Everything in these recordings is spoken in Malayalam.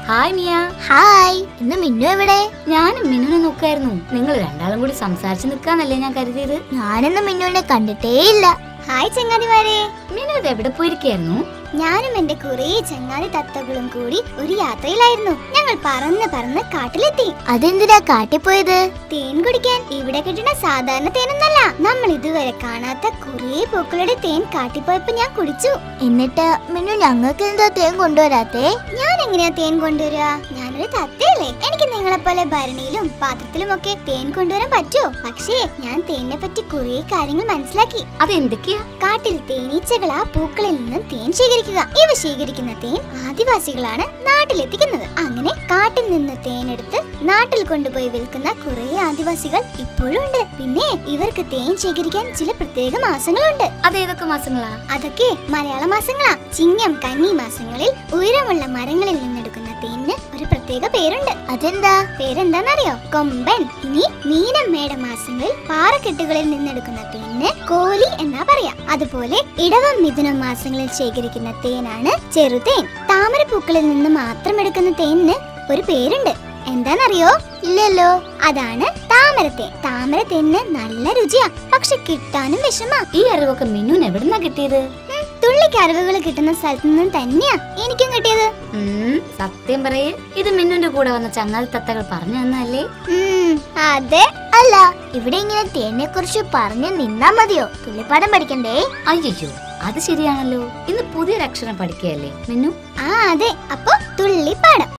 ഹായ് മിയ. ഹായ്. ഇന്ന് മിന്നു എവിടെ? ഞാനും മിന്നുനെ നോക്കായിരുന്നു. നിങ്ങൾ രണ്ടാളും കൂടി സംസാരിച്ചു നിൽക്കാന്നല്ലേ ഞാൻ കരുതിയത്. ഞാനിന്ന് മിന്നുവിനെ കണ്ടിട്ടേ ഇല്ല. ഹായ് ചങ്ങാതിമാരെ. മിന്നു ഇത് എവിടെ പോയിരിക്കായിരുന്നു? ഞാനും എന്റെ കുറേ ചങ്ങാതി തത്തകളും കൂടി ഒരു യാത്രയിലായിരുന്നു. ഞങ്ങൾ പറന്ന് കാട്ടിലെത്തി. അതെന്തിനാ കാട്ടിൽ പോയത്? തേൻ കുടിക്കാൻ. ഇവിടെ കിട്ടുന്ന സാധാരണ തേനൊന്നല്ല, നമ്മൾ ഇതുവരെ കാണാത്ത കുറേ പൂക്കളുടെ തേൻ കാട്ടിൽ പോയപ്പോ ഞാൻ കുടിച്ചു. എന്നിട്ട് മിന്നു ഞങ്ങൾക്ക് എന്താ തേൻ കൊണ്ടുവരാത്തെ? ഞാൻ എങ്ങനെയാ തേൻ കൊണ്ടുവരാ? ഞാനൊരു തത്തയല്ലേ. എനിക്ക് നിങ്ങളെ പോലെ ഭരണിയിലും പാത്രത്തിലും ഒക്കെ തേൻ കൊണ്ടുവരാൻ പറ്റുമോ? പക്ഷേ ഞാൻ തേനിനെ പറ്റി കുറേ കാര്യങ്ങൾ മനസ്സിലാക്കി. അതെന്തൊക്കെയാ? കാട്ടിൽ തേനീച്ചകളാ പൂക്കളിൽ നിന്നും തേൻ ശേഖരിക്കുക. ഇവ ശേഖരിക്കുന്ന തേൻ ആദിവാസികളാണ് നാട്ടിലെത്തിക്കുന്നത്. അങ്ങനെ കാട്ടിൽ നിന്ന് തേനെടുത്ത് നാട്ടിൽ കൊണ്ടുപോയി വിൽക്കുന്ന കുറെ ആദിവാസികൾ ഇപ്പോഴും ഉണ്ട്. പിന്നെ ഇവർക്ക് തേൻ ശേഖരിക്കാൻ ചില പ്രത്യേക മാസങ്ങളുണ്ട്. അതേതൊക്കെ മാസങ്ങളാ? അതൊക്കെ മലയാള മാസങ്ങളാ. ചിങ്ങം കന്നി മാസങ്ങളിൽ ഉയരമുള്ള മരങ്ങളിൽ നിന്നെടുക്കുന്ന തേനിന് ഒരു പ്രത്യേക പേരുണ്ട്. അതെന്താ? പേരെന്താന്നറിയോ? കൊമ്പൻ. ഇനി മീനം മേട മാസങ്ങളിൽ പാറക്കെട്ടുകളിൽ നിന്നെടുക്കുന്ന തേനിന് കോലി എന്നാ പറയാ. അതുപോലെ ഇടവം മിഥുനം മാസങ്ങളിൽ ശേഖരിക്കുന്ന തേനാണ് ചെറുതേൻ. താമരപ്പൂക്കളിൽ നിന്ന് മാത്രം എടുക്കുന്ന തേനിന് ഒരു പേരുണ്ട്. എന്താന്നറിയോ? ഇല്ലല്ലോ. അതാണ് താമരത്തേൻ. താമരത്തേന് നല്ല രുചിയാ, പക്ഷെ കിട്ടാനും വിഷമാ. ഈ അറിവൊക്കെ മിന്നുന് എവിടുന്നാ കിട്ടിയത്? തുള്ളിക്ക് അറിവുകൾ കിട്ടുന്ന സ്ഥലത്ത് നിന്നും തന്നെയാ എനിക്കും കിട്ടിയത്. സത്യം പറയേ, ഇത് മിന്നുന്റെ കൂടെ വന്ന ചങ്ങാതി തത്തകൾ പറഞ്ഞു തന്നല്ലേ? അതെ. അല്ല, ഇവിടെ ഇങ്ങനെ തേനെ കുറിച്ച് പറഞ്ഞു നിന്നാ മതിയോ? തുള്ളിപ്പാഠം പഠിക്കണ്ടേ? അയ്യോ, അത് ശരിയാണല്ലോ. ഇന്ന് പുതിയൊരു അക്ഷരം പഠിക്കുകയല്ലേ മിന്നു? അതെ. അപ്പൊ തുള്ളിപ്പാഠം.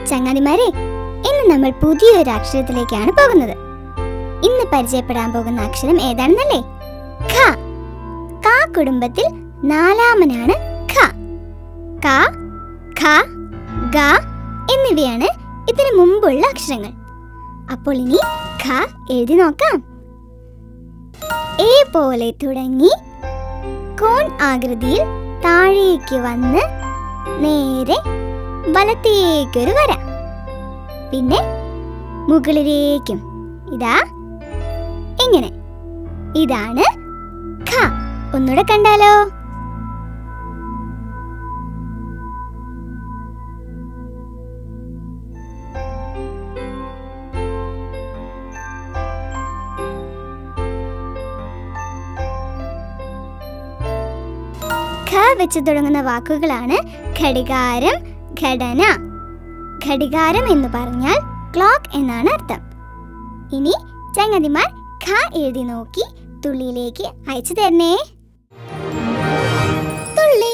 ചങ്ങാതിമാരെ, ഇന്ന് നമ്മൾ പുതിയൊരു അക്ഷരത്തിലേക്കാണ് പോകുന്നത്. ഇന്ന് പരിചയപ്പെടാൻ പോകുന്ന അക്ഷരം ഏതാണെന്നല്ലേ? ഖ. ക കുടുംബത്തിൽ നാലാമനാണ് ഖ. ക, ഖ, ഗ എന്നിവയാണ് ഇതിനു മുമ്പുള്ള അക്ഷരങ്ങൾ. അപ്പോൾ ഇനി ഖ എഴുതി നോക്കാം. എ പോലെ തുടങ്ങി കോൺ ആകൃതിയിൽ താഴേക്ക് വന്ന് നേരെ വലത്തേക്കൊരു വര, പിന്നെ മുകളിലേക്കും. ഇതാ ഇങ്ങനെ. ഇതാണ് ഖ. ഒന്നുകൂടെ കണ്ടാലോ? ഖ വെച്ച് തുടങ്ങുന്ന വാക്കുകളാണ് ഘടികാരം, ഘടന. ഘടികാരം എന്ന് പറഞ്ഞാൽ ക്ലോക്ക് എന്നാണ് അർത്ഥം. ഇനി ചങ്ങാതിമാർ ഖ എഴുതി നോക്കി തുള്ളിയിലേക്ക് അയച്ചു തരണേ. തുള്ളി.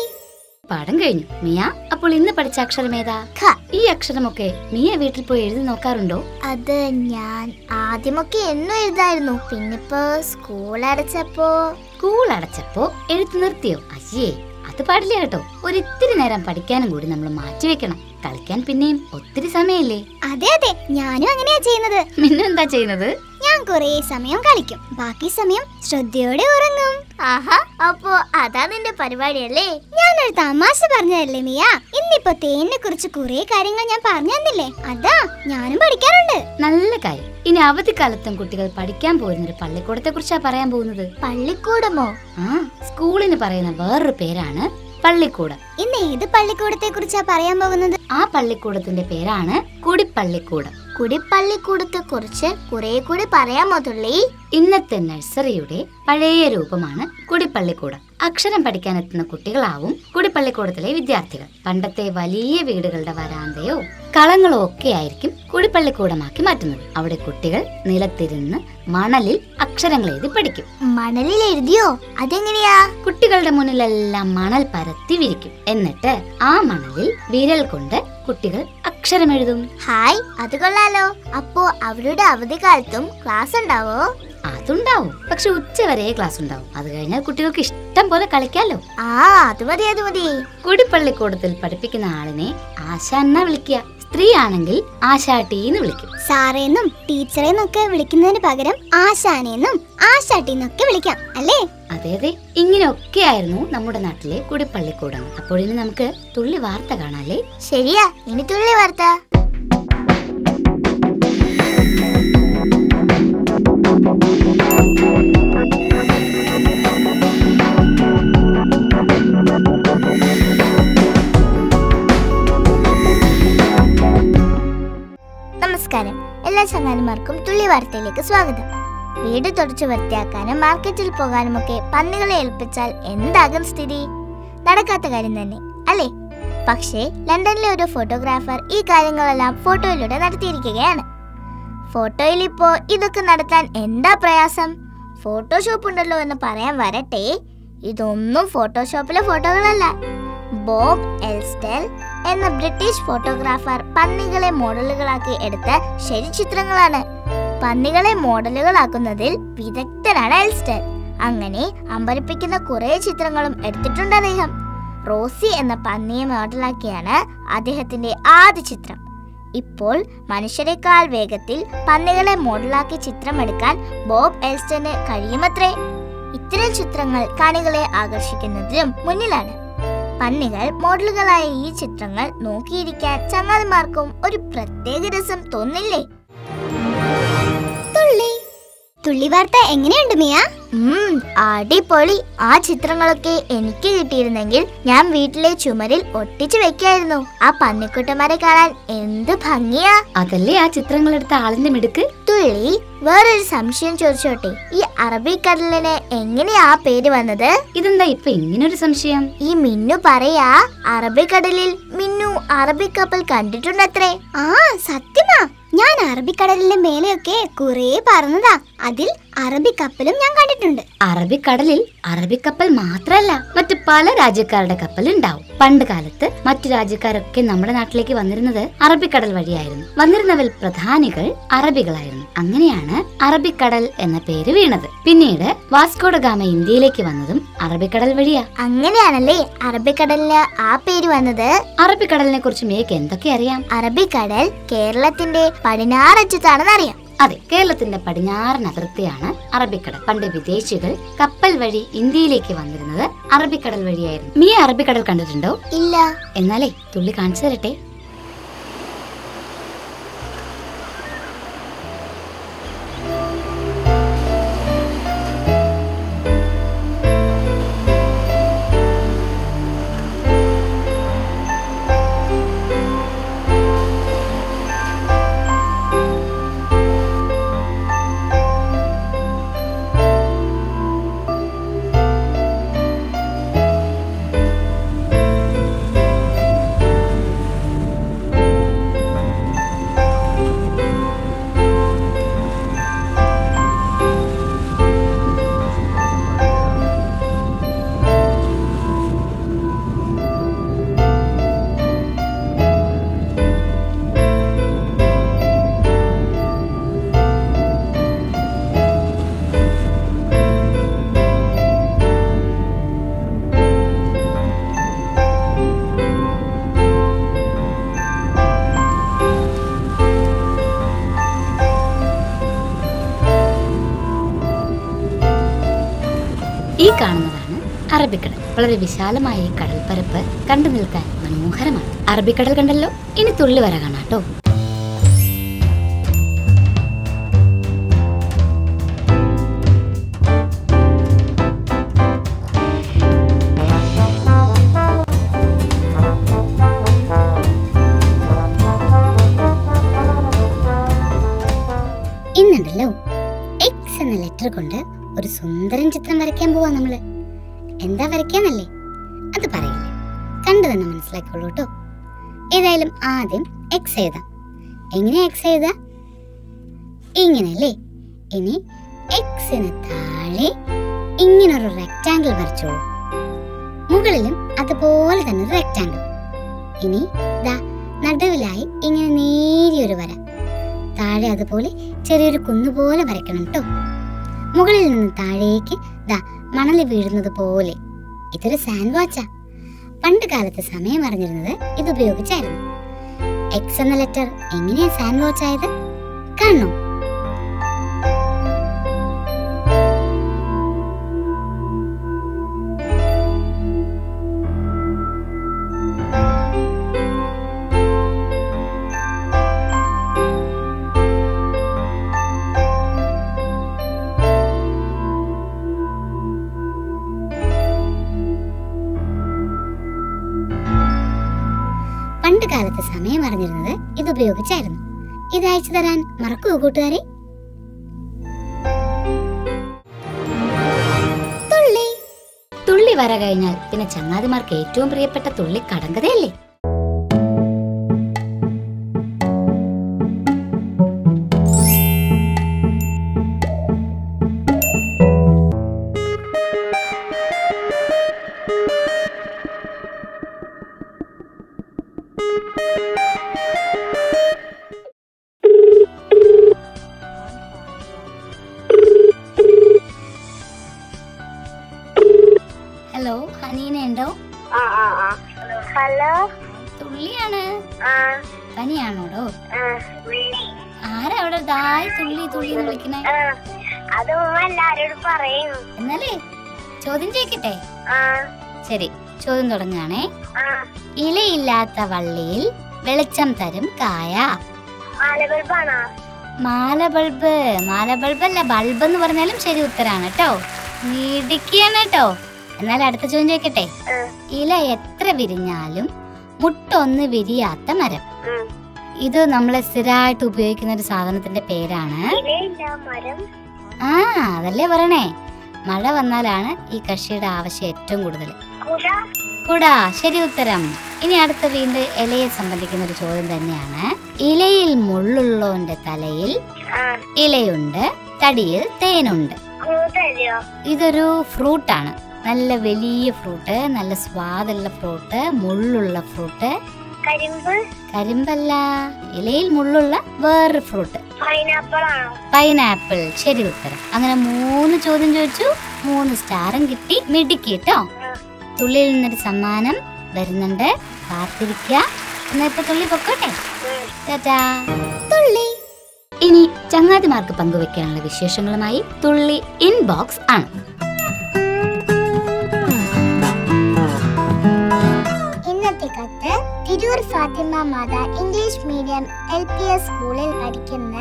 പാഠം കഴിഞ്ഞു മിയ. അപ്പോൾ ഇന്ന് പഠിച്ച അക്ഷരം ഏതാ? ഖ. ഈ അക്ഷരമൊക്കെ മിയ വീട്ടിൽ പോയി എഴുതി നോക്കാറുണ്ടോ? അത് ഞാൻ ആദ്യമൊക്കെ എന്നും എഴുതായിരുന്നു. പിന്നിപ്പോ സ്കൂൾ അടച്ചപ്പോ എഴുത്ത് നിർത്തിയോ? അയ്യേ, അത് പാടില്ല കേട്ടോ. ഒരിത്തിരി നേരം പഠിക്കാനും കൂടി നമ്മൾ മാറ്റിവെക്കണം. കളിക്കാൻ പിന്നെയും ഒത്തിരി സമയല്ലേ? അതെ അതെ, ഞാനും അങ്ങനെയാ ചെയ്യുന്നത്. മിന്നു എന്താ ചെയ്യുന്നത്? ഞാൻ കുറേ സമയം കളിക്കും, ബാക്കി സമയം ശ്രദ്ധയോടെ ഉറങ്ങും. ആഹാ, അപ്പോ അതാ നിന്റെ പരിപാടിയല്ലേ? ഞാനൊരു തമാശ പറഞ്ഞതല്ലേ മിയ? ഇന്നിപ്പോ തേനിനെ കുറിച്ച് കുറേ കാര്യങ്ങൾ ഞാൻ പറഞ്ഞു തന്നില്ലേ? അതാ ഞാനും പഠിക്കാറുണ്ട്. നല്ല കാര്യം. ഇനി അവധിക്കാലത്തും കുട്ടികൾ പഠിക്കാൻ പോയിരുന്നൊരു പള്ളിക്കൂടത്തെ കുറിച്ചാ പറയാൻ പോകുന്നത്. പള്ളിക്കൂടമോ? സ്കൂളിന് പറയുന്ന വേറൊരു പേരാണ് പള്ളിക്കൂടം. ഇന്ന് ഏത് പള്ളിക്കൂടത്തെ കുറിച്ചാ പറയാൻ പോകുന്നത്? ആ പള്ളിക്കൂടത്തിന്റെ പേരാണ് കുടിപ്പള്ളിക്കൂടം. കുടിപ്പള്ളിക്കൂടത്തെ കുറിച്ച് കുറെ കൂടി പറയാമോ തുള്ളി? ഇന്നത്തെ നഴ്സറിയുടെ പഴയ രൂപമാണ് കുടിപ്പള്ളിക്കൂടം. അക്ഷരം പഠിക്കാൻ എത്തുന്ന കുട്ടികളാവും കുടിപ്പള്ളിക്കൂടത്തിലെ വിദ്യാർത്ഥികൾ. പണ്ടത്തെ വലിയ വീടുകളുടെ വരാന്തയോ കളങ്ങളോ ഒക്കെ ആയിരിക്കും കുടിപ്പള്ളിക്കൂടമാക്കി മാറ്റുന്നത്. അവിടെ കുട്ടികൾ നിലത്തിരുന്ന് മണലിൽ അക്ഷരങ്ങൾ എഴുതി പഠിക്കും. മണലിൽ എഴുതിയോ? അതെങ്ങനെയാ? കുട്ടികളുടെ മുന്നിലെല്ലാം മണൽ പരത്തി വിരിക്കും. എന്നിട്ട് ആ മണലിൽ വിരൽ കൊണ്ട് കുട്ടികൾ അക്ഷരം എഴുതും. ഹായ്, അത് കൊള്ളാലോ. അപ്പോ അവരുടെ അവധിക്കാലത്തും ക്ലാസ് ഉണ്ടാവോ? അതുണ്ടാവും, പക്ഷെ ഉച്ചവരെ ക്ലാസ് ഉണ്ടാവും. അത് കഴിഞ്ഞാൽ കുട്ടികൾക്ക് ഇഷ്ടം പോലെ കളിക്കാലോ. അത് മതി. കുടിപ്പള്ളിക്കൂടത്തിൽ പഠിപ്പിക്കുന്ന ആളിനെ ആശാൻ എന്നാ വിളിക്കുക. സ്ത്രീ ആണെങ്കിൽ ആശാട്ടിന്ന് വിളിക്കും. സാറേന്നും ടീച്ചറേന്നൊക്കെ വിളിക്കുന്നതിന് പകരം ആശാനെന്നും ആശാട്ടിന്നൊക്കെ വിളിക്കാം അല്ലേ? അതെ അതെ, ഇങ്ങനെയൊക്കെ ആയിരുന്നു നമ്മുടെ നാട്ടിലെ കുടിപ്പള്ളിക്കൂടം. അപ്പോൾ ഇനി നമുക്ക് തുള്ളി വാർത്ത കാണാല്ലേ? ശരിയാ, ഇനി തുള്ളി വാർത്ത. ചങ്ങാതിമാർക്കും തുള്ളി വാർത്തയിലേക്ക് സ്വാഗതം. വീട് തുടച്ചു വൃത്തിയാക്കാനും മാർക്കറ്റിൽ പോകാനുമൊക്കെ പന്നികളെ ഏൽപ്പിച്ചാൽ എന്താകും സ്ഥിതി? നടക്കാത്ത കാര്യം തന്നെ അല്ലേ? പക്ഷേ ലണ്ടനിലെ ഒരു ഫോട്ടോഗ്രാഫർ ഈ കാര്യങ്ങളെല്ലാം ഫോട്ടോയിലൂടെ നടത്തിയിരിക്കുകയാണ്. ഫോട്ടോയിൽ ഇപ്പോ ഇതൊക്കെ നടത്താൻ എന്താ പ്രയാസം? ഫോട്ടോഷോപ്പ് ഉണ്ടല്ലോ എന്ന് പറയാൻ വരട്ടെ, ഇതൊന്നും ഫോട്ടോഷോപ്പിലെ ഫോട്ടോകളല്ല. ബോബ് എൽസ്റ്റൽ എന്ന ബ്രിട്ടീഷ് ഫോട്ടോഗ്രാഫർ പന്നികളെ മോഡലുകളാക്കി എടുത്ത ശരിചിത്രങ്ങളാണ്. പന്നികളെ മോഡലുകളാക്കുന്നതിൽ വിദഗ്ധനാണ് എൽസ്റ്റൽ. അങ്ങനെ അമ്പരപ്പിക്കുന്ന കുറെ ചിത്രങ്ങളും എടുത്തിട്ടുണ്ട് അദ്ദേഹം. റോസി എന്ന പന്നിയെ മോഡലാക്കിയാണ് അദ്ദേഹത്തിന്റെ ആദ്യ ചിത്രം. ഇപ്പോൾ മനുഷ്യരെക്കാൾ വേഗത്തിൽ പന്നികളെ മോഡലാക്കി ചിത്രമെടുക്കാൻ ബോബ് എൽസ്റ്റന് കഴിയുമത്രേ. ഇത്തരം ചിത്രങ്ങൾ കാണികളെ ആകർഷിക്കുന്നതിലും മുന്നിലാണ്. പന്നികൾ മോഡലുകളായ ഈ ചിത്രങ്ങൾ നോക്കിയിരിക്കാൻ ചങ്ങാതിമാർക്കും ഒരു പ്രത്യേക രസം തോന്നില്ലേ? തുള്ളി വാർത്ത എങ്ങനെയുണ്ട് മിയ? അടിപൊളി. ആ ചിത്രങ്ങളൊക്കെ എനിക്ക് കിട്ടിയിരുന്നെങ്കിൽ ഞാൻ വീട്ടിലെ ചുമരിൽ ഒട്ടിച്ചു വെക്കായിരുന്നു. ആ പന്നിക്കുട്ടന്മാരെ കാണാൻ എന്ത് ഭംഗിയാ. അതല്ലേ ആ ചിത്രങ്ങൾ എടുത്ത ആളിന്റെ മിടുക്ക്. തുള്ളി, വേറൊരു സംശയം ചോദിച്ചോട്ടെ, ഈ അറബിക്കടലിന് എങ്ങനെയാ ആ പേര് വന്നത്? ഇതെന്താ ഇപ്പൊ ഇങ്ങനൊരു സംശയം? ഈ മിന്നു പറയാ, അറബിക്കടലിൽ മിന്നു അറബിക്കപ്പൽ കണ്ടിട്ടുണ്ടത്രേ. ആ സത്യമാ, ഞാൻ അറബിക്കടലിന്റെ മേലെയൊക്കെ കുറെ പറന്നതാ. അതിൽ അറബിക്കപ്പലും ഞാൻ കണ്ടിട്ടുണ്ട്. അറബിക്കടലിൽ അറബിക്കപ്പൽ മാത്രല്ല, മറ്റു പല രാജ്യക്കാരുടെ കപ്പൽ ഉണ്ടാവും. പണ്ട് കാലത്ത് മറ്റു രാജ്യക്കാരൊക്കെ നമ്മുടെ നാട്ടിലേക്ക് വന്നിരുന്നത് അറബിക്കടൽ വഴിയായിരുന്നു. വന്നിരുന്നവരിൽ പ്രധാനികൾ അറബികളായിരുന്നു. അങ്ങനെയാണ് അറബിക്കടൽ എന്ന പേര് വീണത്. പിന്നീട് വാസ്കോ ഡ ഗാമ ഇന്ത്യയിലേക്ക് വന്നതും അറബിക്കടൽ വഴിയാ. അങ്ങനെയാണല്ലേ അറബിക്കടലിന് ആ പേര് വന്നത്. അറബിക്കടലിനെ കുറിച്ച് മേക്ക് എന്തൊക്കെ അറിയാം? അറബിക്കടൽ കേരളത്തിന്റെ പടിഞ്ഞാററ്റത്താണെന്ന് അറിയാം. അതെ, കേരളത്തിന്റെ പടിഞ്ഞാറൻ അതിർത്തിയാണ് അറബിക്കടൽ. പണ്ട് വിദേശികൾ കപ്പൽ വഴി ഇന്ത്യയിലേക്ക് വന്നിരുന്നത് അറബിക്കടൽ വഴിയായിരുന്നു. നീ അറബിക്കടൽ കണ്ടിട്ടുണ്ടോ? ഇല്ല. എന്നാലേ തുള്ളി കാണിച്ചു തരട്ടെ. ഈ കാണുന്നതാണ് അറബിക്കടൽ. വളരെ വിശാലമായ ഈ കടൽപ്പരപ്പ് കണ്ടു നിൽക്കാൻ മനോഹരമാണ്. അറബിക്കടൽ കണ്ടല്ലോ, ഇനി തുള്ളി വര കാണാട്ടോ. ഇന്നുണ്ടല്ലോ എക്സ് എന്ന ലെറ്റർ കൊണ്ട് ഒരു സുന്ദരൻ ചിത്രം വരയ്ക്കാൻ പോവാ നമ്മള്. എന്താ വരയ്ക്കാന്നല്ലേ? അത് പറയില്ല, കണ്ടു തന്നെ മനസ്സിലാക്കിക്കോളൂ കേട്ടോ. ഏതായാലും ആദ്യം എക്സ് എഴുതാം. എങ്ങനെയാ എക്സ് എഴുതാ? ഇങ്ങനെയല്ലേ? ഇനി എക്സിന് താഴെ ഇങ്ങനൊരു റെക്റ്റാങ്കിൾ വരച്ചോളൂ. മുകളിലും അതുപോലെ തന്നെ ഒരു റെക്റ്റാങ്കിൾ. ഇനി ദാ നടുവിലായി ഇങ്ങനെ നേരിയൊരു വര. താഴെ അതുപോലെ ചെറിയൊരു കുന്നുപോലെ വരയ്ക്കണം കേട്ടോ. മുകളിൽ നിന്ന് താഴേക്ക് ദാ മണല് വീഴുന്നത് പോലെ. ഇതൊരു സാൻഡ് വാച്ചാ. പണ്ട് കാലത്ത് സമയം അറിഞ്ഞിരുന്നത് ഇത് ഉപയോഗിച്ചായിരുന്നു. എക്സ് എന്ന ലെറ്റർ എങ്ങനെയാ സാൻഡ് വാച്ച് ആയത്? കാണണോ? പണ്ട് കാലത്ത് സമയം അറിഞ്ഞിരുന്നത് ഇത് ഉപയോഗിച്ചായിരുന്നു. ഇത് അയച്ചു തരാൻ മറക്കുവോ കൂട്ടുകാരെ? തുള്ളി വര കഴിഞ്ഞാൽ പിന്നെ ചങ്ങാതിമാർക്ക് ഏറ്റവും പ്രിയപ്പെട്ട തുള്ളി കടങ്കഥയല്ലേ? ഹലോ, ഹനീന ഉണ്ടോ? ഹലോ, തുള്ളിയാണ്. പനിയാണോടോ? ആരാ അവിടെ ദായി തുള്ളി തുള്ളി എന്ന് വിളിക്കണേ? എന്നാലേ ചോദ്യം ചോദിക്കട്ടെ? ശരി, ചോദ്യം തുടങ്ങുകയാണേ. ഇലയില്ലാത്ത വള്ളിയിൽ വെളിച്ചം തരും കായ. മാലബൾബ്. മാലബൾബല്ല, ബൾബ് എന്ന് പറഞ്ഞാലും ശരി ഉത്തരാണ് കേട്ടോ. മിടുക്കിയാണ് കേട്ടോ. എന്നാൽ അടുത്ത ചോദ്യം ചോദിക്കട്ടെ? ഇല എത്ര വിരിഞ്ഞാലും മുട്ടൊന്ന് വിരിയാത്ത മരം. ഇത് നമ്മളെ സ്ഥിരമായിട്ട് ഉപയോഗിക്കുന്ന ഒരു സാധനത്തിന്റെ പേരാണ്. അതല്ലേ പറയണേ. മഴ വന്നാലാണ് ഈ കൃഷിയുടെ ആവശ്യം ഏറ്റവും കൂടുതൽ. കുട. ശരി ഉത്തരം. ഇനി അടുത്ത വീണ്ടും ഇലയെ സംബന്ധിക്കുന്ന ഒരു ചോദ്യം തന്നെയാണ്. ഇലയിൽ മുള്ളുള്ളോന്റെ തലയിൽ ഇലയുണ്ട്, തടിയിൽ തേനുണ്ട്. ഇതൊരു ഫ്രൂട്ടാണ്. നല്ല വലിയ ഫ്രൂട്ട്, നല്ല സ്വാദുള്ള ഫ്രൂട്ട്, മുള്ളുള്ള ഫ്രൂട്ട്. കരിമ്പല്ല, ഇലയിൽ മുള്ളുള്ള വേറൊരു ഫ്രൂട്ട്. പൈനാപ്പിൾ. ശരി ഉത്തരം. അങ്ങനെ 3 ചോദ്യം ചോദിച്ചു, 3 സ്റ്റാറും കിട്ടി. മിടുക്കി കേട്ടോ. തുള്ളിയിൽ നിന്നൊരു സമ്മാനം വരുന്നുണ്ട്, കാത്തിരിക്കുക. എന്നാ ഇപ്പൊ തുള്ളി പൊക്കോട്ടെ. തുള്ളി. ഇനി ചങ്ങാതിമാർക്ക് പങ്കുവെക്കാനുള്ള വിശേഷങ്ങളുമായി തുള്ളി ഇൻബോക്സ് ആണ്. തിരൂർ ഫാത്തിമ മാത ഇംഗ്ലീഷ് മീഡിയം LPS സ്കൂളിൽ പഠിക്കുന്ന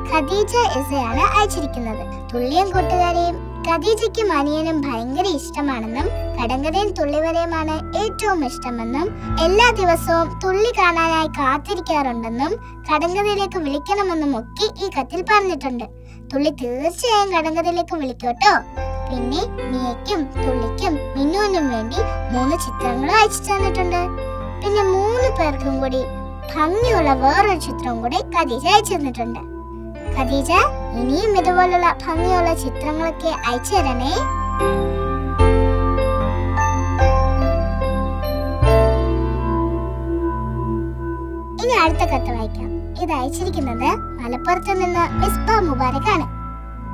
ഖദീജ ഇസയാണ് അയച്ചിരിക്കുന്നത്. തുള്ളിയും കൂട്ടുകാരെയും ഖദീജയ്ക്കും അനിയനും ഭയങ്കര ഇഷ്ടമാണെന്നും കടങ്കഥയും തുള്ളിവരയുമാണ് ഏറ്റവും ഇഷ്ടമെന്നും എല്ലാ ദിവസവും തുള്ളി കാണാനായി കാത്തിരിക്കാറുണ്ടെന്നും കടങ്കഥയിലേക്ക് വിളിക്കണമെന്നും ഒക്കെ ഈ കത്തിൽ പറഞ്ഞിട്ടുണ്ട്. തുള്ളി തീർച്ചയായും കടങ്കഥയിലേക്ക് വിളിക്കോട്ടോ. പിന്നെ മിയയ്ക്കും തുള്ളിക്കും മിന്നുവിനും വേണ്ടി 3 ചിത്രങ്ങൾ അയച്ചു തന്നിട്ടുണ്ട്. പിന്നെ 3 പേർക്കും കൂടി ഭംഗിയുള്ള വേറൊരു ചിത്രവും കൂടി ഖദീജ അയച്ചു തന്നിട്ടുണ്ട്. ഖദീജ, ഇനിയും ഇതുപോലുള്ള ഭംഗിയുള്ള ചിത്രങ്ങളൊക്കെ അയച്ചു തരണേ. ഇനി അടുത്ത കത്ത് വായിക്കാം. ഇത് അയച്ചിരിക്കുന്നത് മലപ്പുറത്ത് നിന്ന് മിസ്ബ മുബാരക് ആണ്.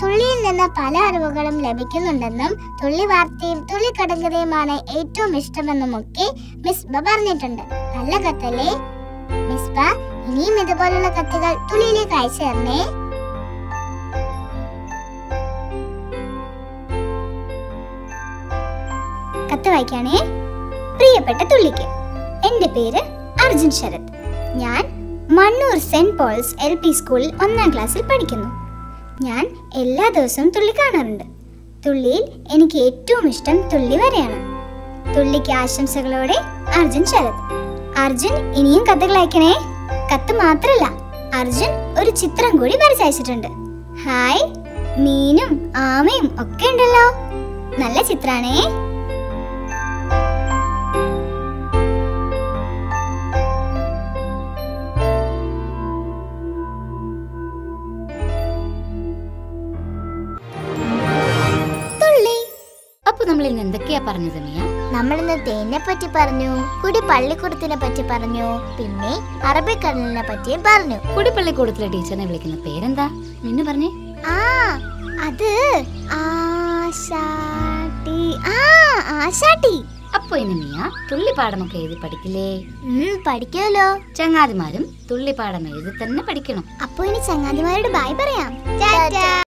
തുള്ളിയിൽ നിന്ന് പല അറിവുകളും ലഭിക്കുന്നുണ്ടെന്നും തുള്ളി വാർത്തയും തുള്ളി കടങ്കഥയുമാണ് ഏറ്റവും ഇഷ്ടമെന്നും ഒക്കെ മിസ്ബ പറഞ്ഞിട്ടുണ്ട്. നല്ല കത്തല്ലേ മിസ്ബ? ഇനിയും ഇതുപോലുള്ള കത്തുകൾ തുള്ളിയിലേക്ക് അയച്ചു തരണേ. കത്ത് വായിക്കാണേ. പ്രിയപ്പെട്ട തുള്ളിക്ക്, എന്റെ പേര് അർജുൻ ശരത്. ഞാൻ മണ്ണൂർ സെന്റ് പോൾസ് LP സ്കൂളിൽ 1ാം ക്ലാസ്സിൽ പഠിക്കുന്നു. ഞാൻ എല്ലാ ദിവസവും തുള്ളി കാണാറുണ്ട്. തുള്ളിയിൽ എനിക്ക് ഏറ്റവും ഇഷ്ടം തുള്ളി വരെയാണ്. തുള്ളിക്ക് ആശംസകളോടെ അർജുൻ ശരത്. അർജുൻ ഇനിയും കത്തുകൾ അയക്കണേ. കത്ത് മാത്രല്ല, അർജുൻ ഒരു ചിത്രം കൂടി വരച്ചയച്ചിട്ടുണ്ട്. ഹായ്, മീനും ആമയും ഒക്കെ ഉണ്ടല്ലോ. നല്ല ചിത്രാണേ. നമ്മൾ ഇന്ന് എന്തൊക്കെയാ പറഞ്ഞത് മിയ? നമ്മളിന്ന് തേനെ പറ്റി പറഞ്ഞു, കുടിപ്പള്ളിക്കൂടത്തിനെ പറ്റി പറഞ്ഞു, പിന്നെ അറബിക്കടലിനെ പറ്റിയും പറഞ്ഞു. കുടിപ്പള്ളിക്കൂടത്തിലെ ടീച്ചറിനെ വിളിക്കുന്ന പേരെന്താ? മിന്നു പറഞ്ഞേ. അത് ആശാട്ടി. അപ്പൊ ഇനി മിയ തുള്ളിപ്പാടമൊക്കെ എഴുതി പഠിക്കില്ലേ? പഠിക്കാലോ. ചങ്ങാതിമാരും തുള്ളിപ്പാടം എഴുതി തന്നെ പഠിക്കണം. അപ്പൊ ഇനി ചങ്ങാതിമാരോട് ബൈ പറയാം.